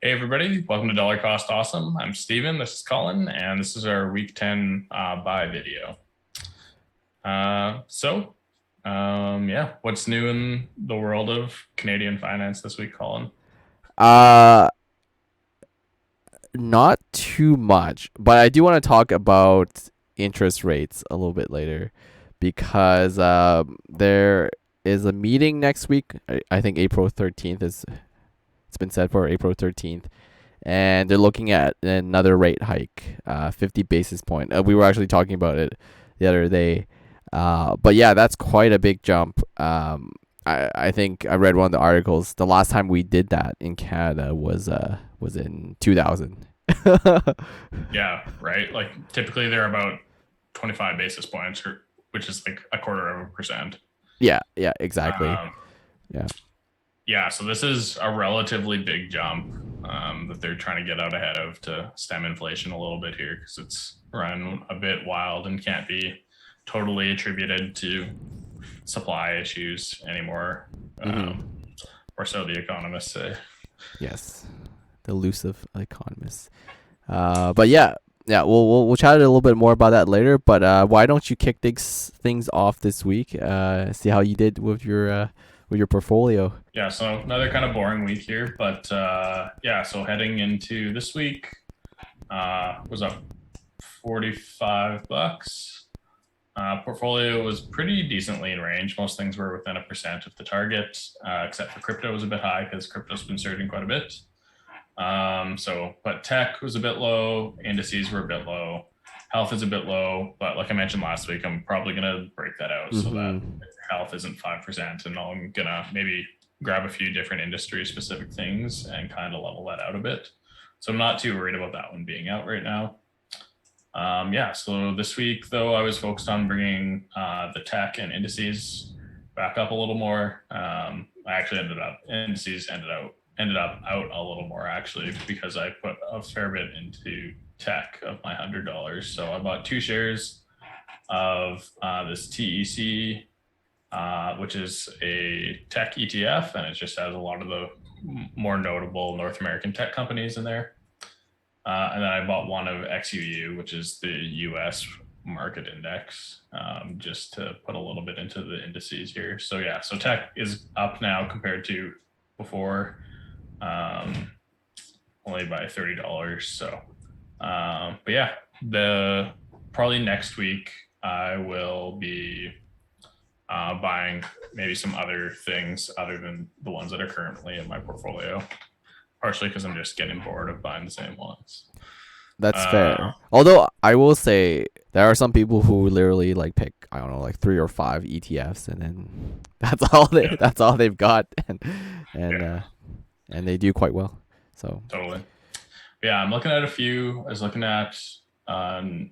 Hey everybody, welcome to Dollar Cost Awesome. I'm Stephen, this is Colin, and this is our week 10 buy video. What's new in the world of Canadian finance this week, Colin? Uh, Not too much, but I do want to talk about interest rates a little bit later because there is a meeting next week. I think April 13th is it's been set for April 13th, and they're looking at another rate hike, 50 basis point. We were actually talking about it the other day. But yeah, that's quite a big jump. I think I read one of the articles. The last time we did that in Canada was in 2000. Yeah, right. Like typically they're about 25 basis points, which is like a quarter of a percent. Yeah, exactly. Um, Yeah. yeah, so this is a relatively big jump that they're trying to get out ahead of to stem inflation a little bit here because it's run a bit wild and can't be totally attributed to supply issues anymore, Mm-hmm. or so the economists say. Yes, the elusive economists. But yeah, we'll chat a little bit more about that later. But why don't you kick things off this week? See how you did with your portfolio. Yeah, so another kind of boring week here, but so heading into this week, was up $45. Portfolio was pretty decently in range. Most things were within a percent of the target, except for crypto was a bit high because crypto's been surging quite a bit. But tech was a bit low, indices were a bit low, health is a bit low, but like I mentioned last week, I'm probably gonna break that out so that Mm-hmm. health isn't 5%, and I'm gonna maybe grab a few different industry specific things and kind of level that out a bit. So I'm not too worried about that one being out right now. So this week though, I was focused on bringing the tech and indices back up a little more. I actually ended up out a little more actually because I put a fair bit into tech of my $100. So I bought two shares of this TEC, which is a tech ETF, and it just has a lot of the more notable North American tech companies in there. And then I bought one of XUU, which is the US market index, just to put a little bit into the indices here. So yeah, so tech is up now compared to before, um, only by $30. So, but yeah, the probably next week I will be buying maybe some other things other than the ones that are currently in my portfolio. Partially because I'm just getting bored of buying the same ones. That's Uh, fair. Although I will say there are some people who literally like pick, I don't know, like three or five ETFs, and then yeah, that's all they've got, and yeah, uh, and they do quite well. So totally. Yeah, I'm looking at a few. I was looking at um,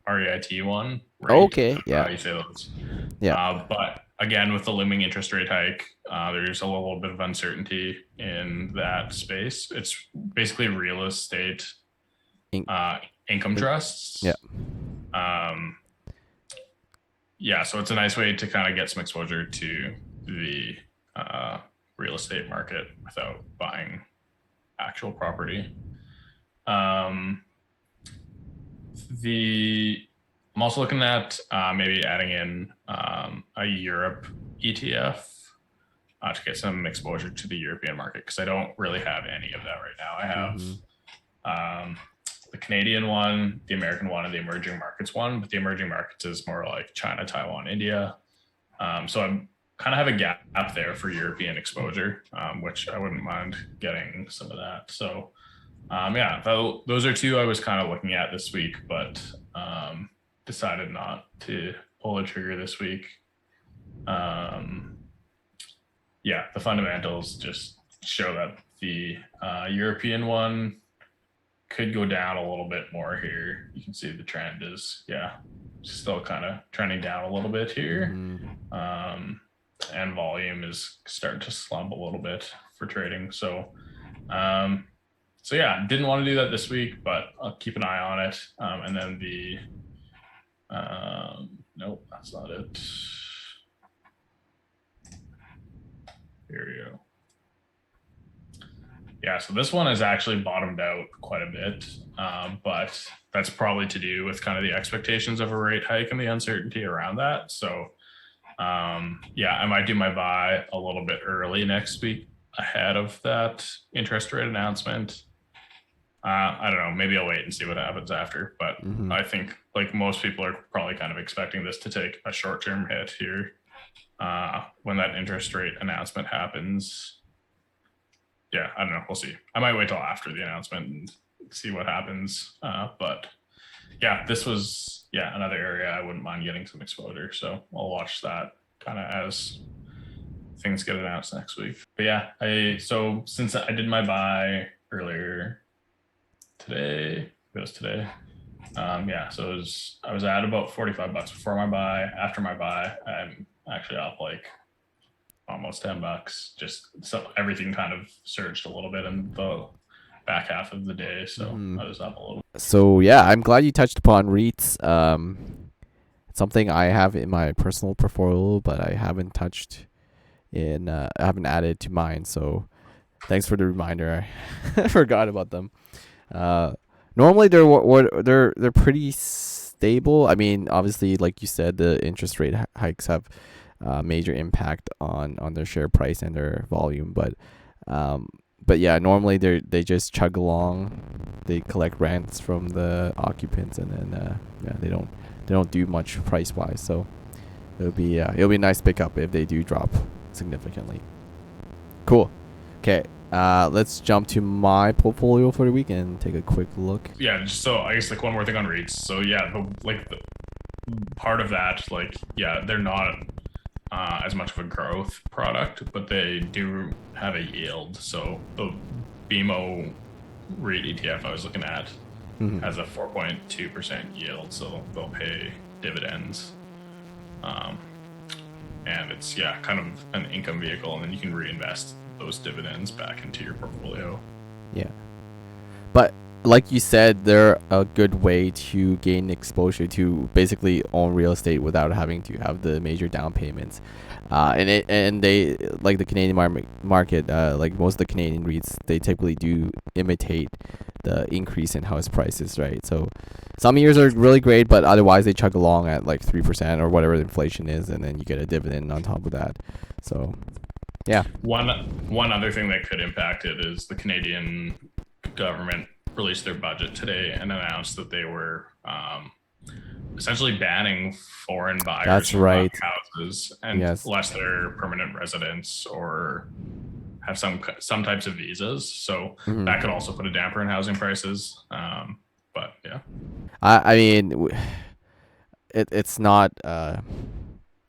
REIT one, rate. I okay, don't know yeah, how you say those. yeah, But again, with the looming interest rate hike, there's a little bit of uncertainty in that space. It's basically real estate in, uh, income in, yeah, trusts. Um, yeah, so it's a nice way to kind of get some exposure to the uh, real estate market without buying actual property. Um, the I'm also looking at maybe adding in a Europe ETF to get some exposure to the European market because I don't really have any of that right now. mm-hmm. I have the Canadian one, the American one, and the emerging markets one. But the emerging markets is more like China, Taiwan, India. So I'm kind of have a gap there for European exposure, which I wouldn't mind getting some of that. So those are two I was kind of looking at this week, but decided not to pull the trigger this week. Um, the fundamentals just show that the European one could go down a little bit more here. You can see the trend is, still kind of trending down a little bit here. Mm-hmm. Um, and volume is starting to slump a little bit for trading. Um, didn't want to do that this week, but I'll keep an eye on it. And then nope, that's not it. Here we go. Yeah, so this one has actually bottomed out quite a bit, but that's probably to do with kind of the expectations of a rate hike and the uncertainty around that. So, yeah, I might do my buy a little bit early next week ahead of that interest rate announcement. I don't know. Maybe I'll wait and see what happens after. But Mm-hmm. I think, like most people, are probably kind of expecting this to take a short-term hit here when that interest rate announcement happens. Yeah, I don't know. We'll see. I might wait till after the announcement and see what happens. But yeah, this was another area I wouldn't mind getting some exposure. So I'll watch that kind of as things get announced next week. But yeah, so since I did my buy earlier today, it was today. Yeah, so I was at about $45 before my buy. After my buy, I'm actually up like almost $10. Just so everything kind of surged a little bit in the back half of the day, so Mm-hmm. I was up a little. So yeah, I'm glad you touched upon REITs. It's something I have in my personal portfolio, but I haven't touched I haven't added to mine. So thanks for the reminder. I forgot about them. Uh, Normally they're pretty stable. I mean, obviously, like you said, the interest rate hikes have major impact on their share price and their volume, um, but yeah, normally they just chug along. They collect rents from the occupants, and then yeah, they don't do much price wise. So it'll be a nice pickup if they do drop significantly. Cool. Okay. Let's jump to my portfolio for the week and take a quick look. Yeah, just so I guess like one more thing on REITs. So yeah, the part of that, like yeah, they're not as much of a growth product, but they do have a yield. So the BMO REIT ETF I was looking at Mhm. has a 4.2% yield, so they'll pay dividends. Um, and it's kind of an income vehicle, and then you can reinvest those dividends back into your portfolio. Yeah. But like you said, they're a good way to gain exposure to basically own real estate without having to have the major down payments. And they like the Canadian market, like most of the Canadian REITs, they typically do imitate the increase in house prices, right? So some years are really great, but otherwise they chug along at like 3% or whatever the inflation is, and then you get a dividend on top of that. So yeah. One other thing that could impact it is the Canadian government released their budget today and announced that they were essentially banning foreign buyers That's from buying right. houses, and Yes. unless they're permanent residents or have some types of visas. So Mhm. that could also put a damper in housing prices. But yeah, I mean, it's not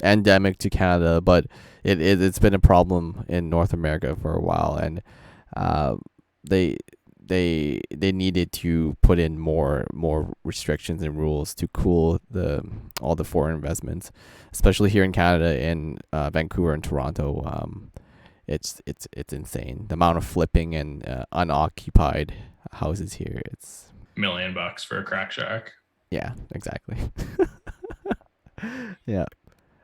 endemic to Canada, but it's been a problem in North America for a while, and uh, they they needed to put in more restrictions and rules to cool the all the foreign investments, especially here in Canada, in Vancouver and Toronto. It's insane the amount of flipping and unoccupied houses here. It's $1 million for a crack shack. yeah, exactly. Yeah.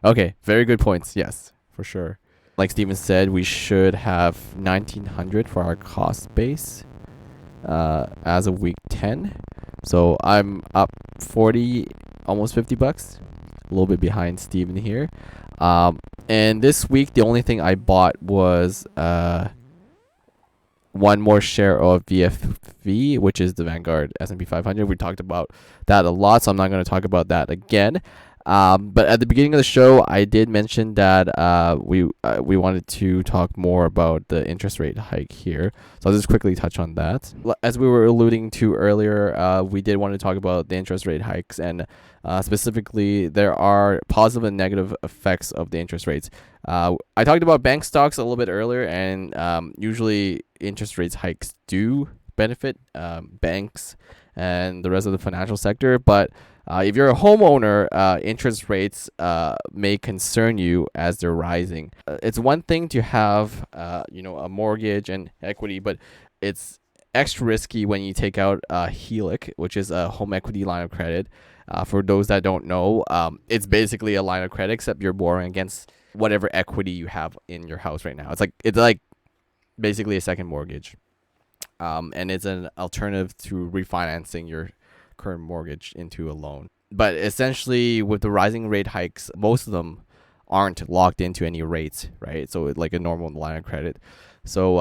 Okay, very good points. Yes, for sure. Like Steven said, we should have 1900 for our cost base as of week 10. So I'm up 40, almost $50. A little bit behind Steven here. And this week, the only thing I bought was one more share of VFV, which is the Vanguard S&P 500. We talked about that a lot, so I'm not going to talk about that again. But at the beginning of the show, I did mention that we wanted to talk more about the interest rate hike here. So I'll just quickly touch on that. As we were alluding to earlier, we did want to talk about the interest rate hikes, and specifically, there are positive and negative effects of the interest rates. I talked about bank stocks a little bit earlier, and usually interest rates hikes do benefit banks and the rest of the financial sector, but if you're a homeowner, interest rates may concern you as they're rising. It's one thing to have, a mortgage and equity, but it's extra risky when you take out a HELOC, which is a home equity line of credit. For those that don't know, it's basically a line of credit, except you're borrowing against whatever equity you have in your house right now. It's like basically a second mortgage. and it's an alternative to refinancing your current mortgage into a loan. But essentially, with the rising rate hikes, most of them aren't locked into any rates, right? So like a normal line of credit. So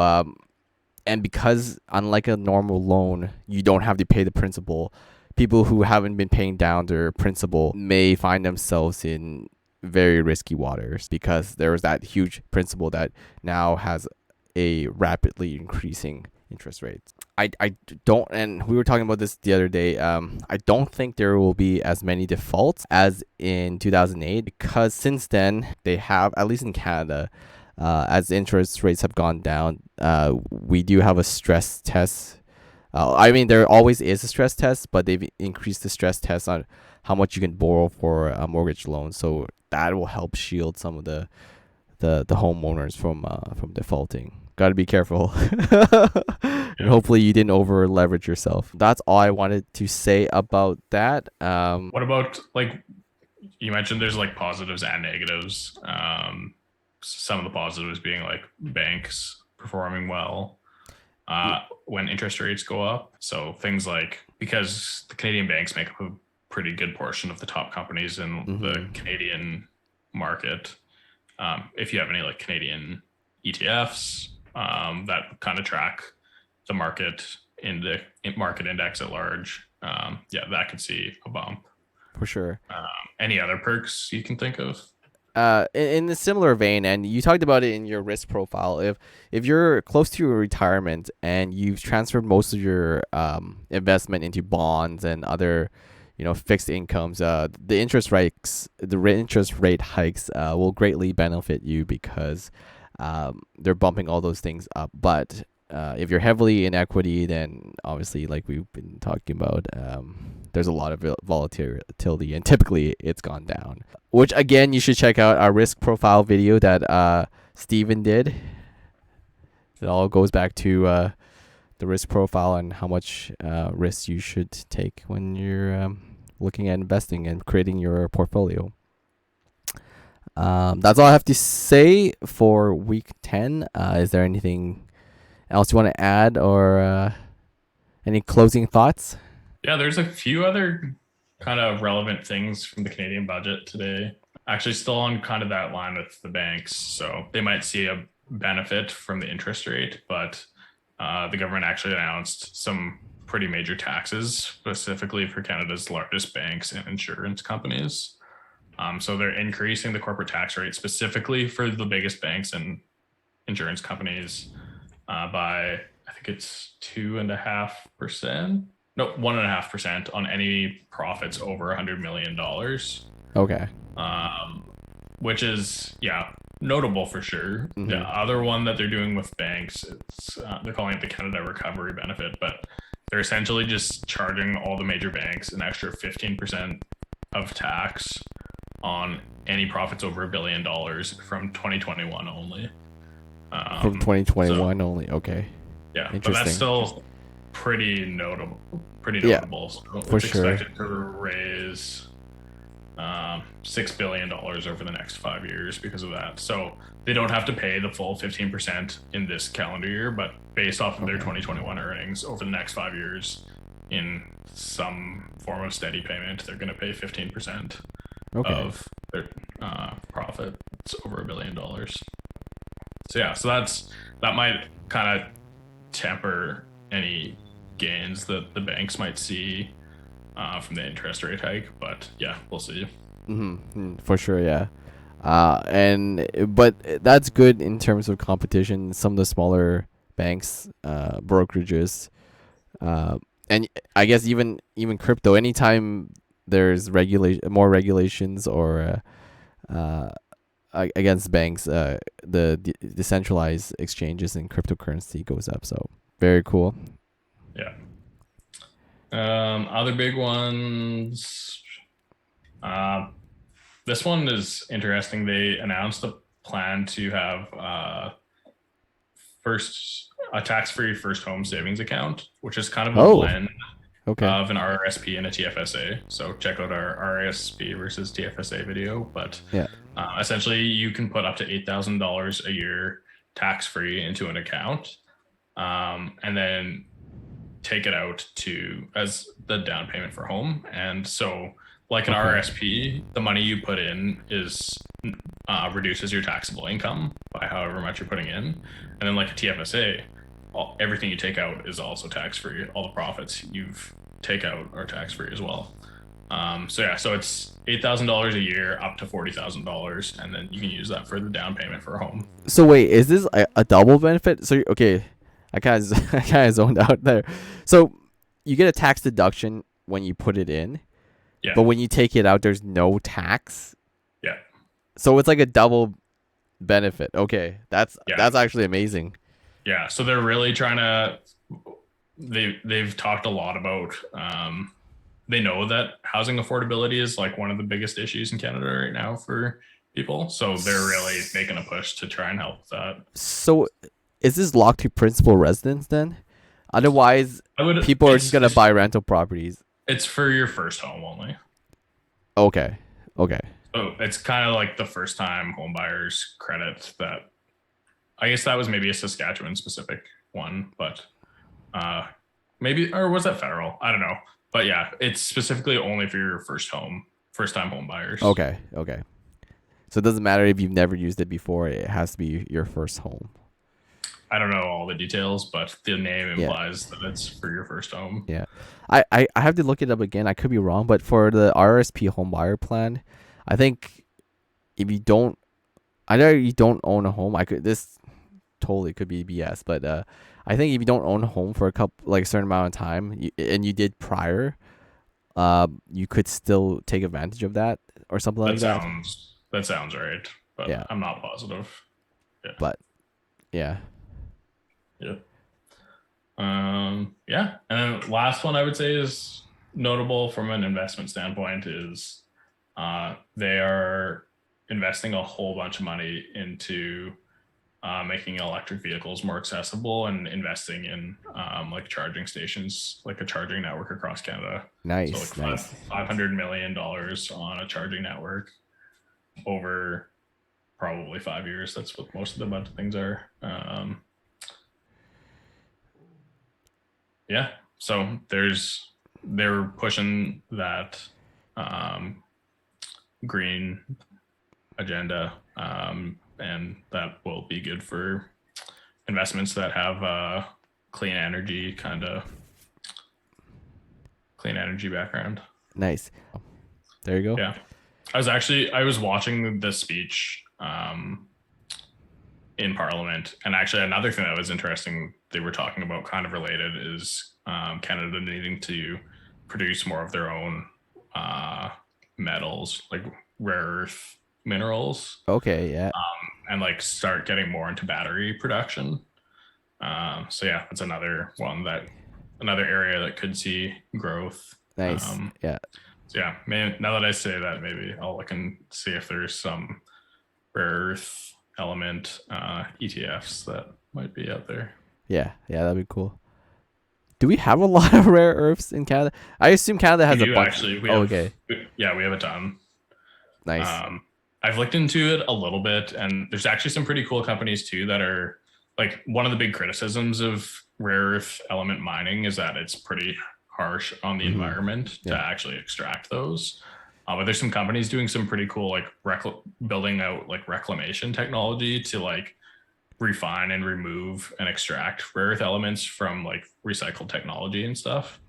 and because unlike a normal loan, you don't have to pay the principal. People who haven't been paying down their principal may find themselves in very risky waters because there was that huge principal that now has a rapidly increasing interest rate. I don't, and we were talking about this the other day. I don't think there will be as many defaults as in 2008 because since then they have, at least in Canada, as interest rates have gone down, we do have a stress test. I mean, there always is a stress test, but they've increased the stress test on how much you can borrow for a mortgage loan. So that will help shield some of the homeowners from defaulting. Got to be careful. And hopefully you didn't over leverage yourself. That's all I wanted to say about that. What about, like, you mentioned there's like positives and negatives. Some of the positives being like banks performing well when interest rates go up. So things like, because the Canadian banks make up a pretty good portion of the top companies in the Canadian market. If you have any like Canadian ETFs that kind of track the market in the market index at large, that could see a bump for sure. Any other perks you can think of? In a similar vein, and you talked about it in your risk profile. If you're close to your retirement and you've transferred most of your investment into bonds and other, fixed incomes, the interest rate hikes will greatly benefit you because they're bumping all those things up. But if you're heavily in equity, then obviously, like we've been talking about, there's a lot of volatility, and typically it's gone down. Which again, you should check out our risk profile video that Stephen did. It all goes back to the risk profile and how much risk you should take when you're looking at investing and creating your portfolio. That's all I have to say for week 10. Is there anything else you want to add, or any closing thoughts? Yeah, there's a few other kind of relevant things from the Canadian budget today. Actually, still on kind of that line with the banks. So they might see a benefit from the interest rate, but the government actually announced some pretty major taxes specifically for Canada's largest banks and insurance companies. So they're increasing the corporate tax rate specifically for the biggest banks and insurance companies by, I think it's 2.5%. No, 1.5% on any profits over $100 million. Okay. Which is, notable for sure. Mm-hmm. The other one that they're doing with banks, they're calling it the Canada Recovery Benefit, but they're essentially just charging all the major banks an extra 15% of tax on any profits over $1 billion from 2021 only. From 2021 only. Okay. Yeah, but that's still pretty notable. So for it's sure. expected to raise $6 billion over the next 5 years because of that. So they don't have to pay the full 15% in this calendar year, but based off of their 2021 earnings over the next 5 years, in some form of steady payment, they're going to pay 15% of their profits over $1 billion. So that might kind of temper any gains that the banks might see from the interest rate hike, but we'll see. For sure, yeah. But that's good in terms of competition. Some of the smaller banks, brokerages, and I guess even crypto. Anytime there's more regulations or against banks, the decentralized exchanges and cryptocurrency goes up. So very cool. Yeah. Other big ones. This one is interesting. They announced a plan to have a tax-free first home savings account, which is kind of a blend of an RRSP and a TFSA. So check out our RRSP versus TFSA video. But essentially, you can put up to $8,000 a year tax-free into an account. And then take it out to as the down payment for home. And so, like an Okay. RSP, the money you put in is reduces your taxable income by however much you're putting in, and then like a TFSA, everything you take out is also tax free. All the profits you've take out are tax free as well. So yeah, so it's $8,000 a year up to $40,000, and then you can use that for the down payment for a home. So wait, is this a double benefit? So okay, I kind of I kind of zoned out there. So you get a tax deduction when you put it in, Yeah, but when you take it out, there's no tax. yeah, So it's like a double benefit. Okay, that's yeah, actually amazing. yeah. So they're really trying to. They've talked a lot about. They know that housing affordability is like one of the biggest issues in Canada right now for people. So they're really making a push to try and help that. So is this locked to principal residence then? Otherwise, I would. people are just gonna buy rental properties. It's for your first home only. Okay. Okay. So it's kind of like the first time home buyers credit that. I guess that was maybe a Saskatchewan specific one, but maybe, or was that federal? I don't know. But yeah, it's specifically only for your first time home buyers. Okay. Okay. So it doesn't matter if you've never used it before. It has to be your first home. I don't know all the details, but the name Yeah. implies that it's for your first home. Yeah. I have to look it up again. I could be wrong, but for the RSP home buyer plan, I think if you don't, either you don't own a home, this totally could be BS, but I think if you don't own a home for a certain amount of time, and you did prior, you could still take advantage of that or something like that. That sounds right, but Yeah. I'm not positive. Yeah. But yeah. Yeah. Yeah. And then last one I would say is notable from an investment standpoint is they are investing a whole bunch of money into making electric vehicles more accessible and investing in like charging stations, like a charging network across Canada. Nice. So like Nice. $500 million on a charging network over probably 5 years. That's what most of the bunch of things are. Yeah. So they're pushing that green agenda, and that will be good for investments that have clean energy background. Nice. There you go. Yeah. I was watching the speech in Parliament, and actually another thing that was interesting they were talking about, kind of related, is Canada needing to produce more of their own metals, like rare earth minerals. Okay. Yeah. And like start getting more into battery production. So yeah, it's another area that could see growth. Nice. Yeah. So yeah, man, now that I say that, maybe I'll look and see if there's some rare earth element ETFs that might be out there. Yeah. Yeah. That'd be cool. Do we have a lot of rare earths in Canada? I assume Canada has a bunch. Actually, okay. We have a ton. Nice. I've looked into it a little bit, and there's actually some pretty cool companies too that are like, one of the big criticisms of rare earth element mining is that it's pretty harsh on the environment to actually extract those. But there's some companies doing some pretty cool, like building out like reclamation technology to like refine and remove and extract rare earth elements from like recycled technology and stuff.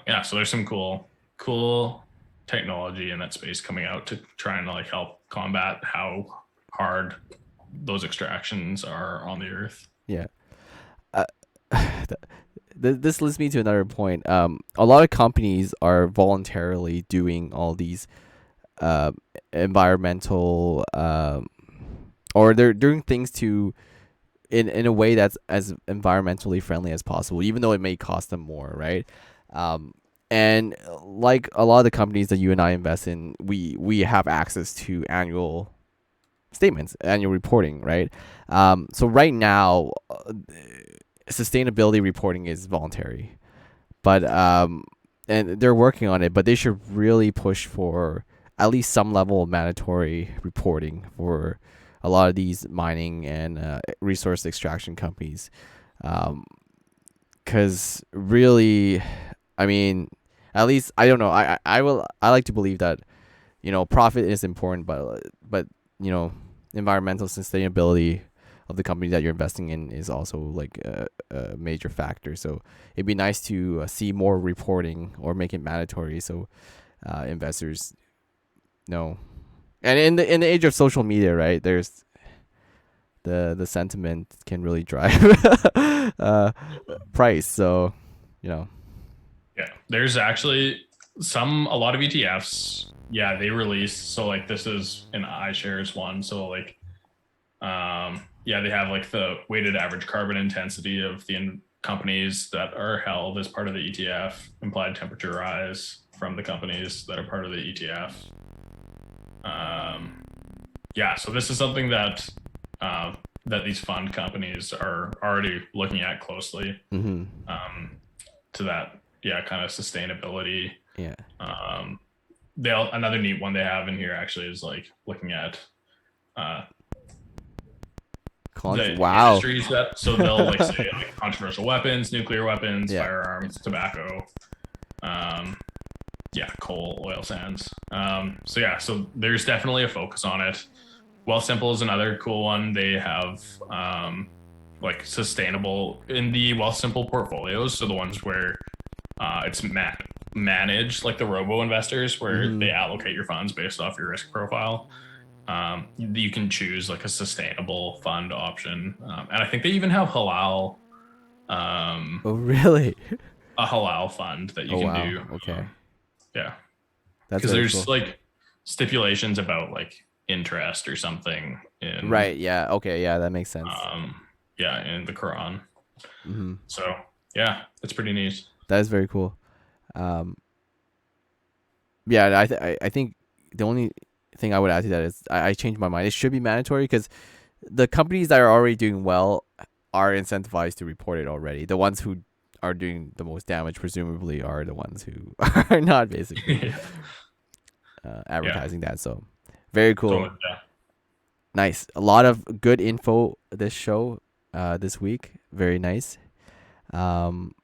Yeah, so there's some cool technology in that space coming out to try and like help combat how hard those extractions are on the earth. Yeah. This leads me to another point. A lot of companies are voluntarily doing all these environmental or they're doing things to in a way that's as environmentally friendly as possible, even though it may cost them more, right? And like a lot of the companies that you and I invest in, we have access to annual statements, annual reporting, right? So right now, sustainability reporting is voluntary, but and they're working on it, but they should really push for at least some level of mandatory reporting for a lot of these mining and resource extraction companies. Because really, I mean, at least I don't know. I like to believe that profit is important, but environmental sustainability of the company that you're investing in is also like a major factor. So it'd be nice to see more reporting or make it mandatory so investors know. And in the age of social media, right? There's the sentiment can really drive uh, price. So you know. Yeah, there's actually a lot of ETFs. Yeah, they release. So like this is an iShares one. So like, yeah, they have like the weighted average carbon intensity of the companies that are held as part of the ETF, implied temperature rise from the companies that are part of the ETF. Yeah, so this is something that that these fund companies are already looking at closely, Mm-hmm. to that, yeah, kind of sustainability. Yeah. Um, they'll Another neat one they have in here actually is like looking at uh, the Wow. industries that, so they'll like say like controversial weapons, nuclear weapons, Yeah. firearms, tobacco, um, yeah, coal, oil sands. So yeah, so there's definitely a focus on it. Wealthsimple is another cool one. They have like sustainable in the Wealthsimple portfolios, so the ones where it's managed, like the robo investors, where Mm-hmm. they allocate your funds based off your risk profile. You can choose like a sustainable fund option, and I think they even have Oh, really? a halal fund that you Oh, can wow. do. Okay. Yeah, That's because very there's cool. like stipulations about like interest or something in Right. Yeah. Okay. Yeah, that makes sense. um, yeah, in the Quran. Mm-hmm. So yeah, it's pretty neat. That is very cool. Um, yeah, I think the only thing I would add to that is I changed my mind. It should be mandatory because the companies that are already doing well are incentivized to report it already. The ones who are doing the most damage presumably are the ones who are not basically Yeah, yeah. advertising that. So very So cool. yeah, Nice. A lot of good info this show this week. Very nice. Um,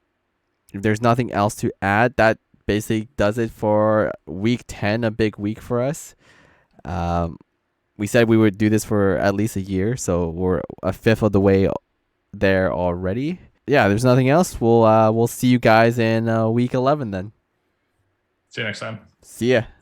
if there's nothing else to add, that basically does it for week 10, a big week for us. Um, we said we would do this for at least a year, so we're a fifth of the way there already. Yeah, there's nothing else. We'll see you guys in week 11 then. see you next time. See ya.